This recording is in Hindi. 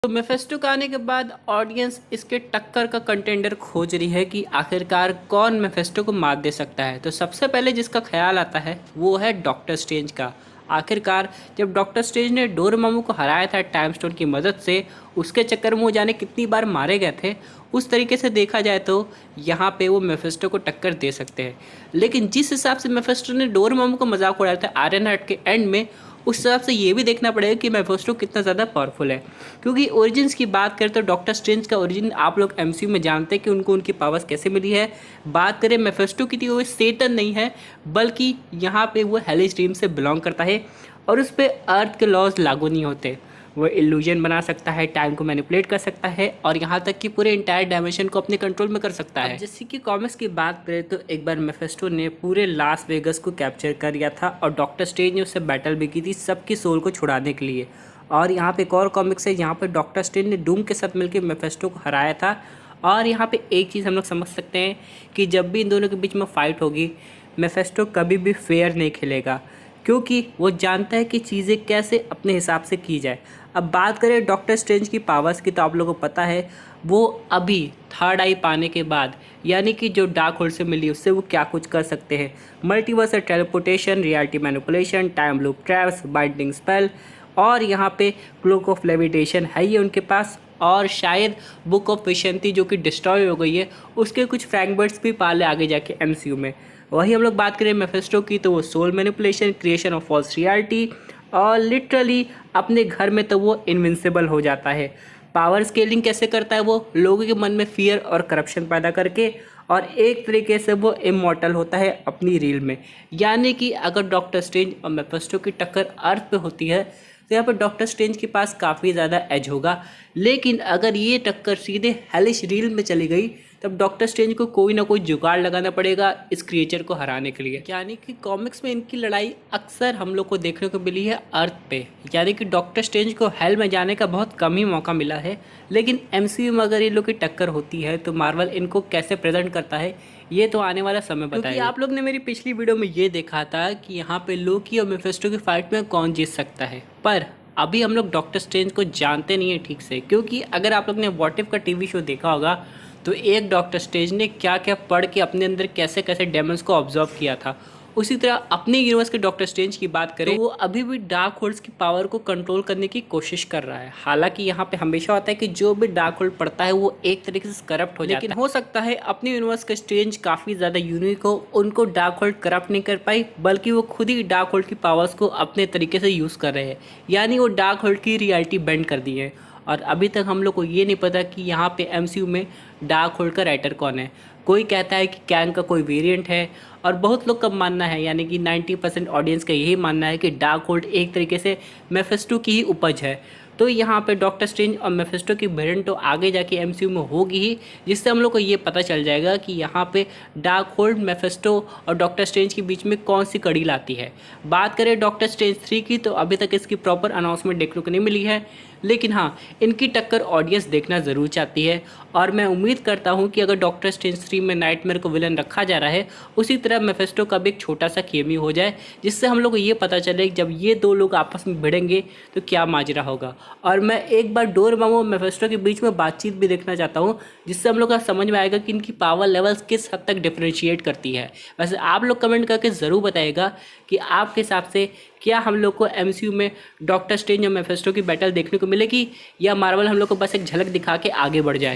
तो मेफेस्टो का आने के बाद ऑडियंस इसके टक्कर का कंटेंडर खोज रही है कि आखिरकार कौन मेफेस्टो को मात दे सकता है। तो सबसे पहले जिसका ख्याल आता है वो है डॉक्टर स्ट्रेंज का। आखिरकार जब डॉक्टर स्ट्रेंज ने डोरेमोन को हराया था टाइम स्टोन की मदद से, उसके चक्कर में वो जाने कितनी बार मारे गए थे, उस तरीके से देखा जाए तो यहाँ पे वो मेफेस्टो को टक्कर दे सकते हैं। लेकिन जिस हिसाब से मेफेस्टो ने डोरेमोन को मजाक उड़ाया था आयरन हार्ट के एंड में, उस हिसाब से ये भी देखना पड़ेगा कि मेफेस्टो कितना ज़्यादा पावरफुल है। क्योंकि ओरिजिन्स की बात करें तो डॉक्टर स्ट्रेंज का ओरिजिन आप लोग एमसीयू में जानते हैं कि उनको उनकी पावर्स कैसे मिली है। बात करें मेफेस्टो की तो वो सेटन नहीं है, बल्कि यहाँ पे वो हेलिस ड्रीम से बिलोंग करता है और उस पर अर्थ के लॉज लागू नहीं होते। वो इल्यूजन बना सकता है, टाइम को मैनिपुलेट कर सकता है और यहाँ तक कि पूरे इंटायर डायमेंशन को अपने कंट्रोल में कर सकता है। जैसे कि कॉमिक्स की बात करें तो एक बार मेफेस्टो ने पूरे लास वेगस को कैप्चर कर लिया था और डॉक्टर स्ट्रेंज ने उससे बैटल भी की थी सबकी सोल को छुड़ाने के लिए। और यहाँ पे एक और कॉमिक्स है, यहाँ पर डॉक्टर स्ट्रेंज ने डूम के साथ मिलकर मेफेस्टो को हराया था। और यहाँ पे एक चीज़ हम लोग समझ सकते हैं कि जब भी इन दोनों के बीच में फाइट होगी, मेफेस्टो कभी भी फेयर नहीं खेलेगा, क्योंकि वो जानता है कि चीज़ें कैसे अपने हिसाब से की जाए। अब बात करें डॉक्टर स्ट्रेंज की पावर्स की, तो आप लोगों को पता है वो अभी थर्ड आई पाने के बाद, यानी कि जो डार्क होल्ड से मिली उससे वो क्या कुछ कर सकते हैं। Multiverse teleportation, reality manipulation, time loop traps, binding spell और यहाँ पे क्लोक ऑफ लेविटेशन है ये उनके पास। और शायद बुक ऑफ विशंती जो कि डिस्ट्रॉय हो गई है, उसके कुछ फ्रैगमेंट्स भी पाले आगे जाके एमसीयू में। वही हम लोग बात करें मेफेस्टो की तो वो soul manipulation, creation of false reality और लिटरली अपने घर में तो वो इनविंसिबल हो जाता है। पावर स्केलिंग कैसे करता है वो, लोगों के मन में फियर और करप्शन पैदा करके, और एक तरीके से वो इमॉर्टल होता है अपनी रील में। यानी कि अगर डॉक्टर स्ट्रेंज और मेफेस्टो की टक्कर अर्थ पे होती है तो यहाँ पर डॉक्टर स्ट्रेंज के पास काफ़ी ज़्यादा एज होगा। लेकिन अगर ये टक्कर सीधे हेलिश रील में चली गई तब डॉक्टर स्ट्रेंज को कोई ना कोई जुगाड़ लगाना पड़ेगा इस क्रिएचर को हराने के लिए। यानी कि कॉमिक्स में इनकी लड़ाई अक्सर हम लोग को देखने को मिली है अर्थ पे, यानी कि डॉक्टर स्ट्रेंज को हेल में जाने का बहुत कम ही मौका मिला है। लेकिन एमसीयू में अगर इन लोग की टक्कर होती है तो मार्वल इनको कैसे प्रेजेंट करता है ये तो आने वाला समय बताएगा। क्योंकि आप लोग ने मेरी पिछली वीडियो में ये देखा था कि यहाँ पे लोकी और मेफेस्टो की फाइट में कौन जीत सकता है, पर अभी हम लोग डॉक्टर स्ट्रेंज को जानते नहीं है ठीक से। क्योंकि अगर आप लोग ने व्हाट इफ का टीवी शो देखा होगा तो एक डॉक्टर स्ट्रेंज ने क्या क्या पढ़ के अपने अंदर कैसे कैसे डेमन्स को ऑब्जर्व किया था, उसी तरह अपने यूनिवर्स के डॉक्टर स्ट्रेंज की बात करें तो वो अभी भी डार्क होल्ड्स की पावर को कंट्रोल करने की कोशिश कर रहा है। हालांकि यहाँ पे हमेशा होता है कि जो भी डार्क होल्ड पड़ता है वो एक तरीके से करप्ट हो जाता है। लेकिन हो सकता है अपने यूनिवर्स के स्ट्रेंज काफ़ी ज़्यादा यूनिक हो, उनको डार्क होल्ड करप्ट नहीं कर पाई, बल्कि वो खुद ही डार्क होल्ड की पावर्स को अपने तरीके से यूज़ कर रहे हैं। यानी वो डार्क होल्ड की रियलिटी बेंड कर दी है। और अभी तक हम लोग को ये नहीं पता कि यहाँ पे एमसीयू में डार्क होल्ड का राइटर कौन है। कोई कहता है कि कैंग का कोई वेरिएंट है और बहुत लोग का मानना है, यानी कि 90% ऑडियंस का यही मानना है कि डार्क होल्ड एक तरीके से मेफेस्टो की ही उपज है। तो यहाँ पे डॉक्टर स्ट्रेंज और मेफेस्टो की वेरिएंट तो आगे जाके एमसीयू में होगी ही, जिससे हम लोग को ये पता चल जाएगा कि यहाँ पे डार्क होल्ड मेफेस्टो और डॉक्टर स्ट्रेंज के बीच में कौन सी कड़ी लाती है। बात करें डॉक्टर स्ट्रेंज 3 की तो अभी तक इसकी प्रॉपर अनाउंसमेंट देखने को नहीं मिली है, लेकिन हाँ इनकी टक्कर ऑडियंस देखना ज़रूर चाहती है। और मैं उम्मीद करता हूँ कि अगर डॉक्टर स्ट्रेंज 3 में नाइटमेयर को विलन रखा जा रहा है, उसी तरह मेफेस्टो का भी एक छोटा सा केमियो हो जाए, जिससे हम लोग को ये पता चले कि जब ये दो लोग आपस में भिड़ेंगे तो क्या माजरा होगा। और मैं एक बार डोरेमोन और मेफेस्टो के बीच में बातचीत भी देखना चाहता हूँ, जिससे हम लोग का समझ में आएगा कि इनकी पावर लेवल्स किस हद तक डिफ्रेंशिएट करती है। वैसे आप लोग कमेंट करके ज़रूर बताइएगा कि आपके हिसाब से क्या हम लोग को एमसीयू में डॉक्टर स्ट्रेंज और मेफेस्टो की बैटल देखने को मिलेगी, या मार्वल हम लोग को बस एक झलक दिखा के आगे बढ़ जाएगा।